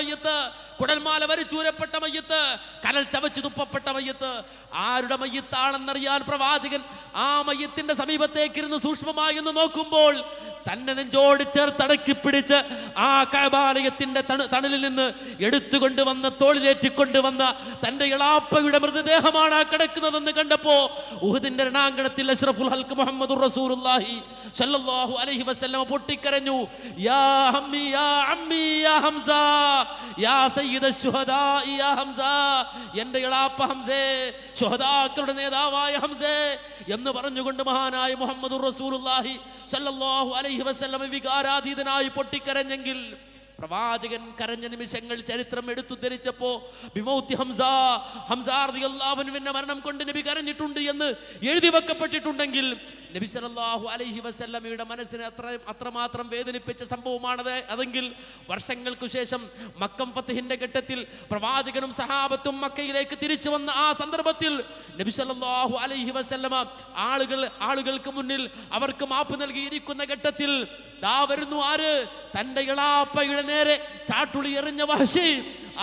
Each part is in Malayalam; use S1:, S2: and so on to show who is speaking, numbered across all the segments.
S1: മയ്യത്ത്, കുടൽമാല വരിച്ചൂരപ്പെട്ട മയ്യത്ത്, കനൽ ചവച്ചു തുപ്പപ്പെട്ട മയ്യത്ത്. ആരുടെ മയ്യത്താണെന്നറിയാൻ പ്രവാചകൻ ആ മയ്യത്തിന്റെ സമീപത്തേക്കിരുന്ന് സൂക്ഷ്മമായി ഒന്ന് നോക്കുമ്പോൾ തന്നെ നെഞ്ചോട് ചേർത്തടക്കി പിടിച്ച് ആ കഅബാലയത്തിന്റെ തണലിൽ നിന്ന് എടുത്തുകൊണ്ടുവന്ന തോളിലേറ്റിക്കൊണ്ടുവന്ന തന്റെ ഇളാപ്പയുടെ മൃതദേഹമാണ് ആ കിടക്കുന്നതെന്ന് കണ്ടപ്പോ ഉഹുദിന്റെ രണാങ്കണത്തിൽ അഷ്റഫുൽ ഹൽഖ് മുഹമ്മദുർ റസൂലുള്ളാഹി സ്വല്ലല്ലാഹു അലൈഹി വസല്ലം പൊട്ടിക്കരഞ്ഞു, യാ ഹമ്മി യാ അമ്മി യാ ഹംസ യാ സയ്യിദുശ് ശുഹദാ യാ ഹംസ, എൻ്റെ ഇളാപ്പ ഹംസേ, ശുഹദാക്കളുടെ നേതാവായ ഹംസേ എന്ന് പറഞ്ഞുകൊണ്ട് മഹാനായ മുഹമ്മദുർ റസൂലുള്ളാഹി സ്വല്ലല്ലാഹു അലൈഹി വസല്ലം വികാരാതീതനായി പൊട്ടിക്കരഞ്ഞെങ്കിൽ പ്രവാചകൻ കരഞ്ഞ നിമിഷങ്ങൾ ചരിത്രം എടുത്തുദ്ധരിച്ചപ്പോ ബിമൗത്തി ഹംസ, ഹംസ റളിയല്ലാഹു അൻഹുവിന്റെ മരണം കൊണ്ട് നബി കരഞ്ഞിട്ടുണ്ട് എന്ന് എഴുതി വെക്കപ്പെട്ടിട്ടുണ്ടെങ്കിൽ നബി സല്ലല്ലാഹു അലൈഹി വസല്ലമയുടെ മനസ്സിനെ അത്രമാത്രം വേദനിപ്പിച്ച സംഭവമാണത്. അതെങ്കിൽ വർഷങ്ങൾക്കു ശേഷം മക്കം ഫത്ഹിന്റെ ഘട്ടത്തിൽ പ്രവാചകനും സഹാബത്തും മക്കയിലേക്ക് തിരിച്ചു വന്ന ആ സന്ദർഭത്തിൽ നബി സല്ലല്ലാഹു അലൈഹി വസല്ലമ ആളുകൾക്ക് മുന്നിൽ അവർക്ക് മാപ്പ് നൽകിയിരിക്കുന്ന ഘട്ടത്തിൽ ദാ വരുന്നു ആര്? തന്റെ ഇളാപ്പയുടെ നേരെ ചാട്ടുളി എറിഞ്ഞ വഹ്ശി.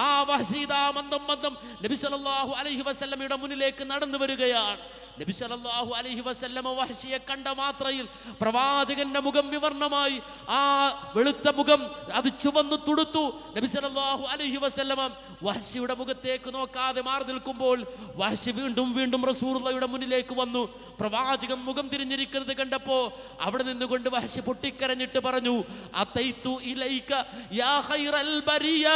S1: ആ വഹ്ശി ദാ മന്ദം മന്ദം നബി സല്ലല്ലാഹു അലൈഹി വസല്ലമയുടെ മുന്നിലേക്ക് നടന്നു വരികയാണ്. നബി സല്ലല്ലാഹു അലൈഹി വസല്ലമ വഹ്ശിയെ കണ്ട മാത്രയിൽ പ്രവാചകന്റെ മുഖം വിവർണമായി, ആ വെളുത്ത മുഖം അത് ചുവന്നു തുടുത്തു. നബി സല്ലല്ലാഹു അലൈഹി വസല്ലമ വഹ്ശിയുടെ മുഖത്തേക്ക് നോക്കാതെ മാറി നിൽക്കുമ്പോൾ വഹ്ശി വീണ്ടും വീണ്ടും റസൂലുള്ളാഹിയുടെ മുന്നിലേക്ക് വന്നു. പ്രവാചകൻ മുഖം തിരിഞ്ഞിരിക്കുന്നത് കണ്ടപ്പോ അവിടെ നിന്നുകൊണ്ട് വഹ്ശി പൊട്ടിക്കരഞ്ഞിട്ട് പറഞ്ഞു, അതൈതു ഇലൈക യാ ഖൈറൽ ബരിയ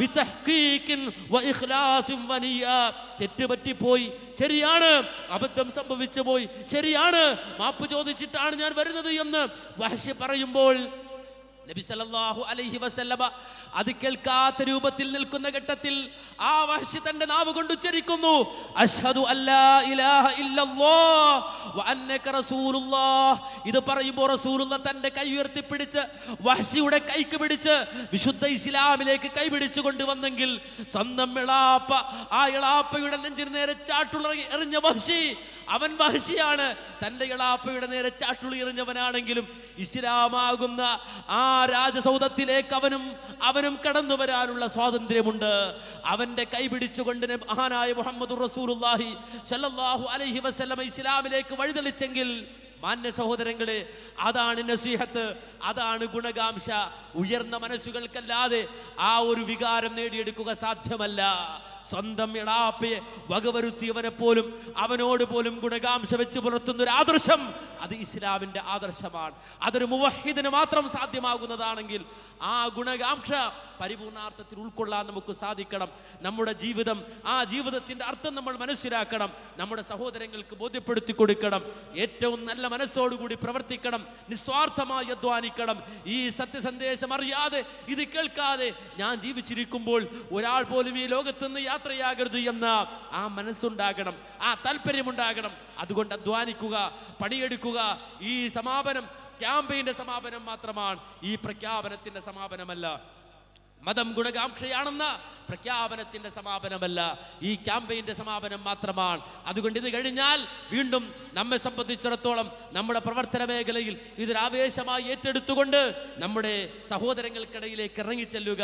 S1: ബിതഹ്ഖീഖിൻ വഇഖ്ലാസിൻ വനിയ. തെറ്റുപറ്റിപ്പോയി, ശരിയാണ്, അബദ്ധം സംഭവിച്ചു പോയി, ശരിയാണ്, മാപ്പ് ചോദിച്ചിട്ടാണ് ഞാൻ വരുന്നത് എന്ന് വഹ്ശി പറയുമ്പോൾ നബി സല്ലല്ലാഹു അലൈഹി വസല്ലമ അത് കേൾക്കാത്ത രൂപത്തിൽ നിൽക്കുന്ന ഘട്ടത്തിൽ ആ വഹ്ശി തന്റെ നാവ് കൊണ്ട് ഉച്ചരിക്കുന്നു, അശ്ഹദു അല്ലാ ഇലാഹ ഇല്ലല്ലാഹ് വ അന്നക റസൂലുള്ളാഹ്. ഇത് പറയുമ്പോൾ റസൂലുള്ളാഹ് തന്റെ കൈ ഉയർത്തിപ്പിടിച്ച് വഹ്ശിയുടെ കൈക്ക് പിടിച്ച് വിശുദ്ധ ഇസ്ലാമിലേക്ക് കൈ പിടിച്ചു കൊണ്ടുവന്നെങ്കിൽ സ്വന്തം ഇളാപ്പ, ആ ഇളാപ്പയുടെ നെഞ്ചിന് നേരെ ചാട്ടുളി എറിഞ്ഞ വഹ്ശി, അവൻ വഹ്ശിയാണ്. തന്റെ ഇളാപ്പയുടെ നേരെ ചാട്ടുളി എറിഞ്ഞവനാണെങ്കിലും ഇസ്ലാമാകുന്ന ആ രാജസൗധത്തിലേക്ക് അവനും കടന്നു വരാനുള്ള സ്വാതന്ത്ര്യമുണ്ട്. അവന്റെ കൈ പിടിച്ചുകൊണ്ട് മഹാനായ മുഹമ്മദുർ റസൂലുള്ളാഹി സ്വല്ലല്ലാഹു അലൈഹി വസല്ലം ഇസ്ലാമിലേക്ക് വഴിതെളിച്ചെങ്കിൽ മാന്യ സഹോദരങ്ങളെ, അതാണ് നസീഹത്ത്, അതാണ് ഗുണകാംക്ഷ. ഉയർന്ന മനസ്സുകൾക്കല്ലാതെ ആ ഒരു വികാരം നേടിയെടുക്കുക സാധ്യമല്ല. സ്വന്തം ഇളാപ്പയെ വകവരുത്തിയവനെ പോലും അവനോട് പോലും ഗുണകാംക്ഷ വെച്ച് പുലർത്തുന്ന ഒരു ആദർശം, അത് ഇസ്ലാമിന്റെ ആദർശമാണ്. അതൊരു മുവഹിദിന് മാത്രം സാധ്യമാകുന്നതാണെങ്കിൽ ആ ഗുണകാംക്ഷ പരിപൂർണാർത്ഥത്തിൽ ഉൾക്കൊള്ളാൻ നമുക്ക് സാധിക്കണം. നമ്മുടെ ജീവിതം, ആ ജീവിതത്തിന്റെ അർത്ഥം നമ്മൾ മനസ്സിലാക്കണം, നമ്മുടെ സഹോദരങ്ങൾക്ക് ബോധ്യപ്പെടുത്തി കൊടുക്കണം, ഏറ്റവും നല്ല മനസ്സോടുകൂടി പ്രവർത്തിക്കണം, നിസ്വാർത്ഥമായി അധ്വാനിക്കണം. ഈ സത്യസന്ദേശം അറിയാതെ, ഇത് കേൾക്കാതെ ഞാൻ ജീവിച്ചിരിക്കുമ്പോൾ ഒരാൾ പോലും ഈ ലോകത്ത് നിന്ന് യാത്രയാകരുത് എന്ന ആ മനസ്സുണ്ടാകണം, ആ താല്പര്യമുണ്ടാകണം. അതുകൊണ്ട് അധ്വാനിക്കുക, പണിയെടുക്കുക. ഈ സമാപനം ക്യാമ്പയിന്റെ സമാപനം മാത്രമാണ്, ഈ പ്രഖ്യാപനത്തിന്റെ സമാപനമല്ല. മതം ഗുണകാംക്ഷയാണെന്ന പ്രഖ്യാപനത്തിന്റെ സമാപനമല്ല, ഈ ക്യാമ്പയിന്റെ സമാപനം മാത്രമാണ്. അതുകൊണ്ട് ഇത് കഴിഞ്ഞാൽ വീണ്ടും നമ്മെ സംബന്ധിച്ചിടത്തോളം നമ്മുടെ പ്രവർത്തന മേഖലയിൽ ഇതൊരാവേശമായി ഏറ്റെടുത്തുകൊണ്ട് നമ്മുടെ സഹോദരങ്ങൾക്കിടയിലേക്ക് ഇറങ്ങിച്ചെല്ലുക.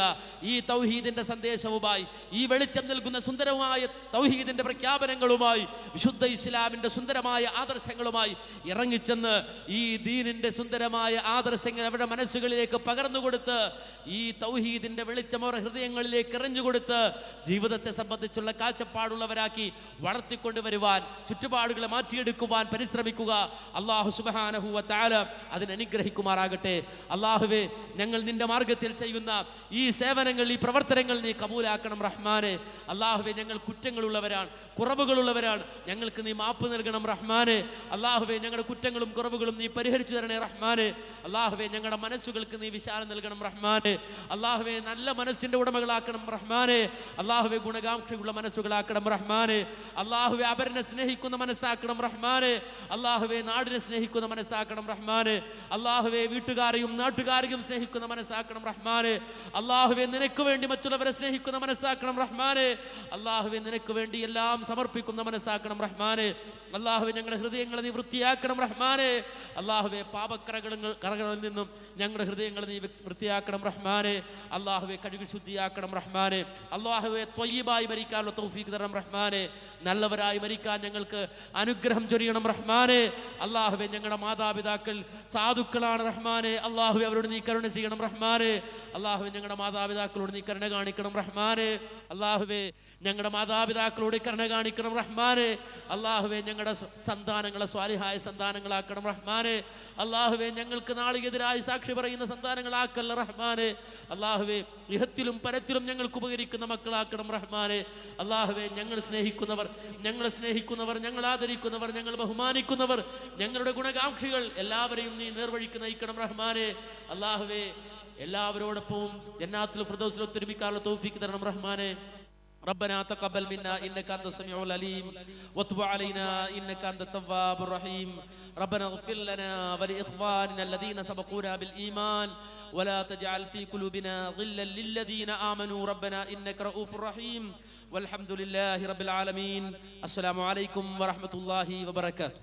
S1: ഈ തൗഹീദിന്റെ സന്ദേശവുമായി, ഈ വെളിച്ചം നൽകുന്ന സുന്ദരമായ തൗഹീദിന്റെ പ്രഖ്യാപനങ്ങളുമായി, വിശുദ്ധ ഇസ്ലാമിന്റെ സുന്ദരമായ ആദർശങ്ങളുമായി ഇറങ്ങിച്ചെന്ന് ഈ ദീനിന്റെ സുന്ദരമായ ആദർശങ്ങൾ അവരുടെ മനസ്സുകളിലേക്ക് പകർന്നുകൊടുത്ത് ഈ തൗഹീദിന്റെ വെളിച്ചം അവരുടെ ഹൃദയങ്ങളിലേക്ക് എറിഞ്ഞുകൊടുത്ത് ജീവിതത്തെ സംബന്ധിച്ചുള്ള കാഴ്ചപ്പാടുള്ളവരാക്കി വളർത്തിക്കൊണ്ടുവരുവാൻ, ചുറ്റുപാടുകളെ മാറ്റിയെടുക്കുവാൻ പരിശ്രമിക്കുക. അല്ലാഹു സുബ്ഹാനഹു വ തആല അതിനെ അനുഗ്രഹിക്കുമാറാകട്ടെ. അല്ലാഹുവേ, ഞങ്ങൾ നിന്റെ മാർഗത്തിൽ ചെയ്യുന്ന ഈ സേവനങ്ങൾ, ഈ പ്രവർത്തനങ്ങൾ നീ കബൂലാക്കണം റഹ്മാനെ. അല്ലാഹുവേ, ഞങ്ങൾ കുറ്റങ്ങളുള്ളവരാണ്, കുറവുകളുള്ളവരാണ്, ഞങ്ങൾക്ക് നീ മാപ്പ് നൽകണം റഹ്മാനെ. അല്ലാഹുവേ, ഞങ്ങളുടെ കുറ്റങ്ങളും കുറവുകളും നീ പരിഹരിച്ചു തരണേ റഹ്മാനെ. അല്ലാഹുവേ, ഞങ്ങളുടെ മനസ്സുകൾക്ക് നീ വിശാലം നൽകണം റഹ്മാനെ. അല്ലാഹുവേ, നല്ല മനസ്സിന്റെ ഉടമകളാക്കണം റഹ്മാനെ. അല്ലാഹുവേ, ഗുണകാംക്ഷയുള്ള മനസ്സുകളാക്കണം റഹ്മാനെ. അല്ലാഹുവേ, അവരെ സ്നേഹിക്കുന്ന മനസ്സാക്കണം റഹ്മാനെ. റഹ്മാനെ. അല്ലാഹുവേ നാടിനെ സ്നേഹിക്കുന്ന മനസ്സാക്കണം റഹ്മാനെ. അല്ലാഹുവേ വീട്ടുകാരെയും നാട്ടുകാരെയും സ്നേഹിക്കുന്ന മനസ്സാക്കണം റഹ്മാനെ. അല്ലാഹുവേ നിനക്ക് വേണ്ടി മറ്റുള്ളവരെ സ്നേഹിക്കുന്ന മനസ്സാക്കണം റഹ്മാനെ. അല്ലാഹുവേ നിനക്ക് വേണ്ടി എല്ലാം സമർപ്പിക്കുന്ന മനസ്സാക്കണം റഹ്മാനെ. അല്ലാഹുവേ ഞങ്ങളുടെ ഹൃദയങ്ങളെ നീ വൃത്തിയാക്കണം റഹ്മാനെ. അല്ലാഹുവേ കറകളിൽ നിന്നും ഞങ്ങളുടെ ഹൃദയങ്ങളെ നീ വൃത്തിയാക്കണം റഹ്മാനെ. അല്ലാഹുവേ കഴുകി ശുദ്ധിയാക്കണം റഹ്മാനെ. അല്ലാഹുവേ ത്വയ്യിബായി മരിക്കാനുള്ള തൗഫീഖ് തരണം റഹ്മാനെ. നല്ലവരായി മരിക്കാൻ ഞങ്ങൾക്ക് അനുഗ്രഹം ചൊരിയണം റഹ്മാനെ. അല്ലാഹുവേ ഞങ്ങളുടെ മാതാപിതാക്കൾ സാധുക്കളാണ് റഹ്മാനെ. അല്ലാഹുവേ അവരോട് നീ കരുണ ചെയ്യണം റഹ്മാനെ. അല്ലാഹുവേ ഞങ്ങളുടെ മാതാപിതാക്കളോട് നീ കരുണ കാണിക്കണം റഹ്മാനെ. അല്ലാഹുവേ ഞങ്ങളുടെ മാതാപിതാക്കളോട് കരുണ കാണിക്കണം റഹ്മാനെ. അല്ലാഹുവേ ഞങ്ങളുടെ സന്താനങ്ങളെ സ്വാലിഹായ സന്താനങ്ങളാക്കണം റഹ്മാനെ. അല്ലാഹുവേ ഞങ്ങൾക്ക് നാളികെതിരായി സാക്ഷി പറയുന്ന സന്താനങ്ങളാക്കല്ല റഹ്മാനെ. അല്ലാഹുവേ ഇഹത്തിലും പരത്തിലും ഞങ്ങൾക്ക് ഉപകരിക്കുന്ന മക്കളാക്കണം റഹ്മാനെ. അല്ലാഹുവേ ഞങ്ങളെ സ്നേഹിക്കുന്നവർ, ഞങ്ങൾ ആദരിക്കുന്നവർ, ഞങ്ങൾ ബഹുമാനിക്കുന്നവർ, ഞങ്ങളുടെ ഗുണകാംക്ഷികൾ എല്ലാവരെയും നീ നേർവഴിക്ക് നയിക്കണം റഹ്മാനെ. അല്ലാഹുവേ എല്ലാവരോടൊപ്പവും ജന്നാത്തുൽ ഫിർദൗസിൽ ഒത്തൊരുമിക്കാനുള്ള തൗഫീഖ് തരണം റഹ്മാനെ. ربنا تقبل منا إنك أنت السميع العليم وتب علينا إنك أنت التواب الرحيم. ربنا اغفر لنا ولإخواننا الذين سبقونا بالإيمان ولا تجعل في قلوبنا غلا للذين آمنوا ربنا إنك رؤوف رحيم والحمد لله رب العالمين. السلام عليكم ورحمة الله وبركاته.